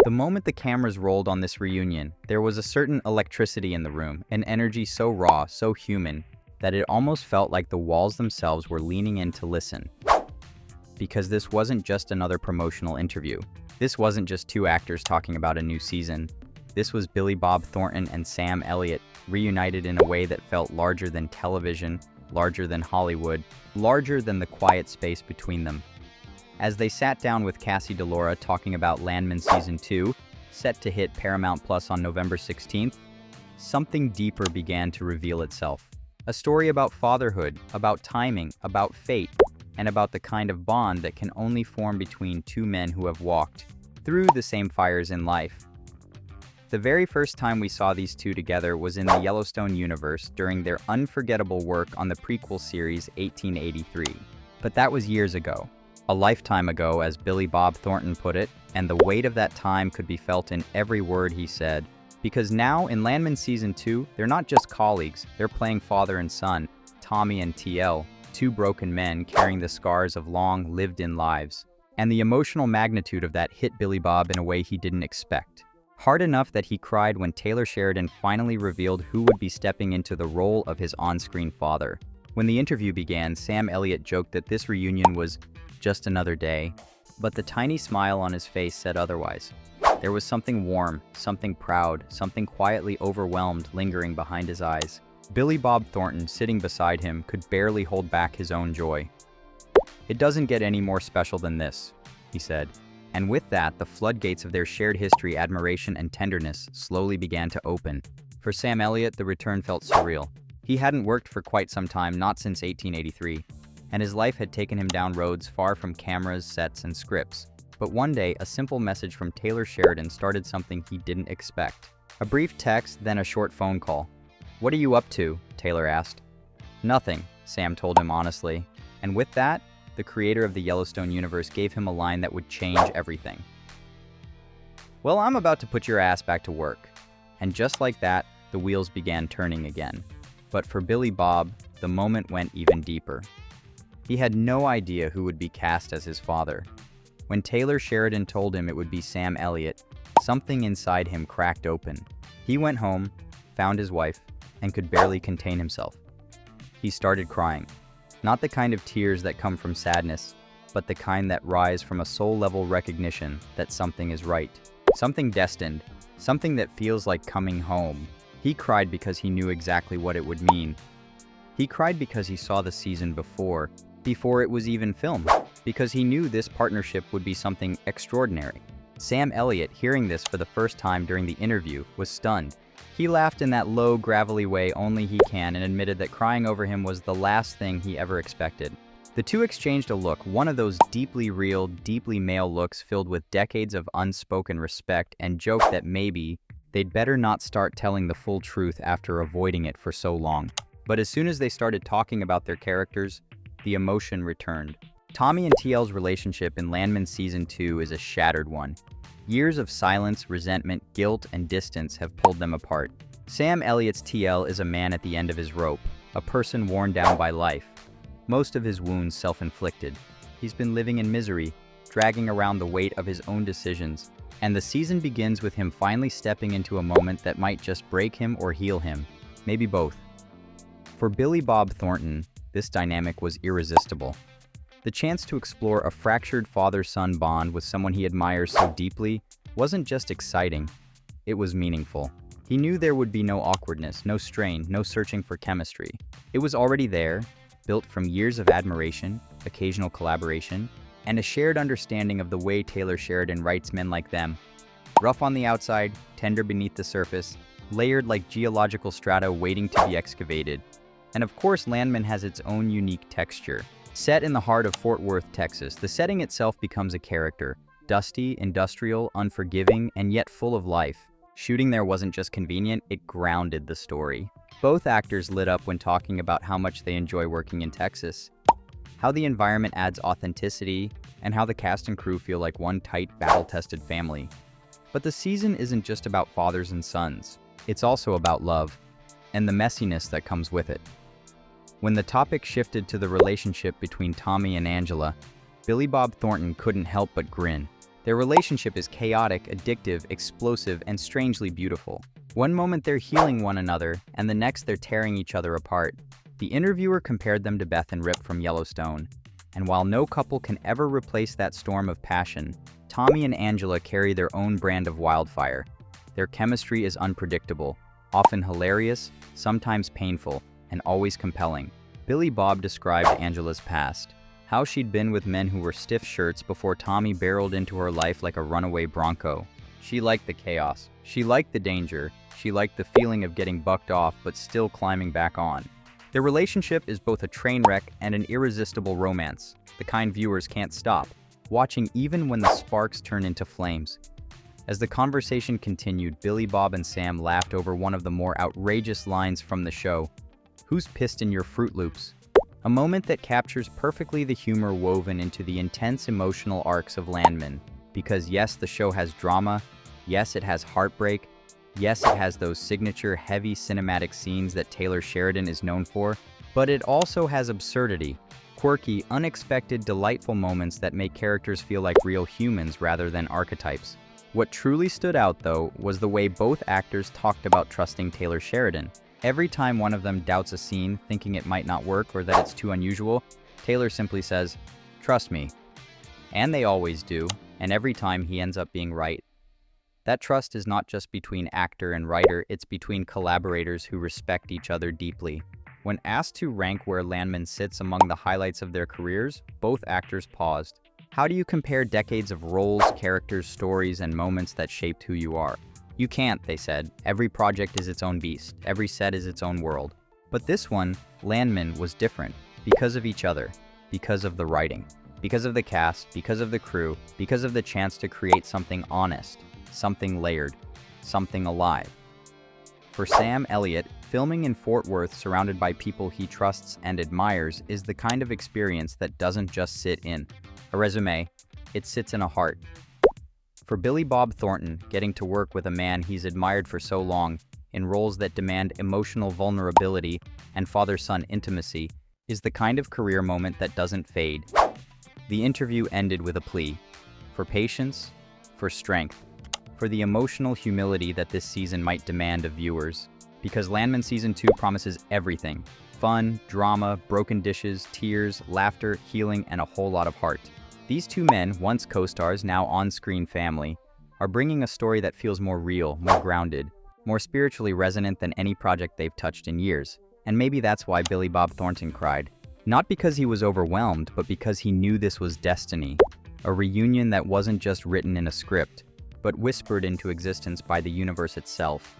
The moment the cameras rolled on this reunion, there was a certain electricity in the room, an energy so raw, so human, that it almost felt like the walls themselves were leaning in to listen. Because this wasn't just another promotional interview. This wasn't just two actors talking about a new season. This was Bob Thornton and Sam Elliott reunited in a way that felt larger than television, larger than Hollywood, larger than the quiet space between them. As they sat down with Cassie DiLaura talking about Landman Season 2, set to hit Paramount Plus on November 16th, something deeper began to reveal itself. A story about fatherhood, about timing, about fate, and about the kind of bond that can only form between two men who have walked through the same fires in life. The very first time we saw these two together was in the Yellowstone universe during their unforgettable work on the prequel series 1883. But that was years ago. A lifetime ago, as Bob Thornton put it, and the weight of that time could be felt in every word he said. Because now, in Landman Season 2, they're not just colleagues, they're playing father and son, Tommy and TL, two broken men carrying the scars of long, lived-in lives. And the emotional magnitude of that hit Bob in a way he didn't expect. Hard enough that he cried when Taylor Sheridan finally revealed who would be stepping into the role of his on-screen father. When the interview began, Sam Elliott joked that this reunion was just another day, but the tiny smile on his face said otherwise. There was something warm, something proud, something quietly overwhelmed lingering behind his eyes. Bob Thornton, sitting beside him, could barely hold back his own joy. "It doesn't get any more special than this," he said. And with that, the floodgates of their shared history, admiration, and tenderness slowly began to open. For Sam Elliott, the return felt surreal. He hadn't worked for quite some time, not since 1883. And his life had taken him down roads far from cameras, sets, and scripts. But one day, a simple message from Taylor Sheridan started something he didn't expect. A brief text, then a short phone call. "What are you up to?" Taylor asked. "Nothing," Sam told him honestly. And with that, the creator of the Yellowstone universe gave him a line that would change everything. "Well, I'm about to put your ass back to work." And just like that, the wheels began turning again. But for Bob, the moment went even deeper. He had no idea who would be cast as his father. When Taylor Sheridan told him it would be Sam Elliott, something inside him cracked open. He went home, found his wife, and could barely contain himself. He started crying. Not the kind of tears that come from sadness, but the kind that rise from a soul-level recognition that something is right. Something destined. Something that feels like coming home. He cried because he knew exactly what it would mean. He cried because he saw the season before it was even filmed, because he knew this partnership would be something extraordinary. Sam Elliott, hearing this for the first time during the interview, was stunned. He laughed in that low, gravelly way only he can and admitted that crying over him was the last thing he ever expected. The two exchanged a look, one of those deeply real, deeply male looks filled with decades of unspoken respect, and joked that maybe they'd better not start telling the full truth after avoiding it for so long. But as soon as they started talking about their characters, the emotion returned. Tommy and TL's relationship in Landman Season 2 is a shattered one. Years of silence, resentment, guilt, and distance have pulled them apart. Sam Elliott's TL is a man at the end of his rope, a person worn down by life. Most of his wounds self-inflicted. He's been living in misery, dragging around the weight of his own decisions. And the season begins with him finally stepping into a moment that might just break him or heal him. Maybe both. For Bob Thornton, this dynamic was irresistible. The chance to explore a fractured father-son bond with someone he admires so deeply wasn't just exciting, it was meaningful. He knew there would be no awkwardness, no strain, no searching for chemistry. It was already there, built from years of admiration, occasional collaboration, and a shared understanding of the way Taylor Sheridan writes men like them. Rough on the outside, tender beneath the surface, layered like geological strata waiting to be excavated. And of course, Landman has its own unique texture. Set in the heart of Fort Worth, Texas, the setting itself becomes a character. Dusty, industrial, unforgiving, and yet full of life. Shooting there wasn't just convenient, it grounded the story. Both actors lit up when talking about how much they enjoy working in Texas, how the environment adds authenticity, and how the cast and crew feel like one tight, battle-tested family. But the season isn't just about fathers and sons. It's also about love, and the messiness that comes with it. When the topic shifted to the relationship between Tommy and Angela, Bob Thornton couldn't help but grin. Their relationship is chaotic, addictive, explosive, and strangely beautiful. One moment they're healing one another, and the next they're tearing each other apart. The interviewer compared them to Beth and Rip from Yellowstone. And while no couple can ever replace that storm of passion, Tommy and Angela carry their own brand of wildfire. Their chemistry is unpredictable, often hilarious, sometimes painful, and always compelling. Billy Bob described Angela's past, how she'd been with men who were stiff shirts before Tommy barreled into her life like a runaway bronco. She liked the chaos. She liked the danger. She liked the feeling of getting bucked off but still climbing back on. Their relationship is both a train wreck and an irresistible romance, the kind viewers can't stop, watching even when the sparks turn into flames. As the conversation continued, Billy Bob and Sam laughed over one of the more outrageous lines from the show. "Who's pissed in your Fruit Loops?" A moment that captures perfectly the humor woven into the intense emotional arcs of Landman. Because yes, the show has drama, yes, it has heartbreak, yes, it has those signature heavy cinematic scenes that Taylor Sheridan is known for, but it also has absurdity, quirky, unexpected, delightful moments that make characters feel like real humans rather than archetypes. What truly stood out, though, was the way both actors talked about trusting Taylor Sheridan. Every time one of them doubts a scene, thinking it might not work or that it's too unusual, Taylor simply says, "Trust me." And they always do, and every time he ends up being right. That trust is not just between actor and writer, it's between collaborators who respect each other deeply. When asked to rank where Landman sits among the highlights of their careers, both actors paused. How do you compare decades of roles, characters, stories, and moments that shaped who you are? You can't, they said. Every project is its own beast. Every set is its own world. But this one, Landman, was different because of each other, because of the writing, because of the cast, because of the crew, because of the chance to create something honest, something layered, something alive. For Sam Elliott, filming in Fort Worth surrounded by people he trusts and admires is the kind of experience that doesn't just sit in a resume, it sits in a heart. For Billy Bob Thornton, getting to work with a man he's admired for so long, in roles that demand emotional vulnerability and father-son intimacy, is the kind of career moment that doesn't fade. The interview ended with a plea for patience, for strength, for the emotional humility that this season might demand of viewers. Because Landman Season 2 promises everything: fun, drama, broken dishes, tears, laughter, healing, and a whole lot of heart. These two men, once co-stars, now on-screen family, are bringing a story that feels more real, more grounded, more spiritually resonant than any project they've touched in years. And maybe that's why Billy Bob Thornton cried. Not because he was overwhelmed, but because he knew this was destiny. A reunion that wasn't just written in a script, but whispered into existence by the universe itself.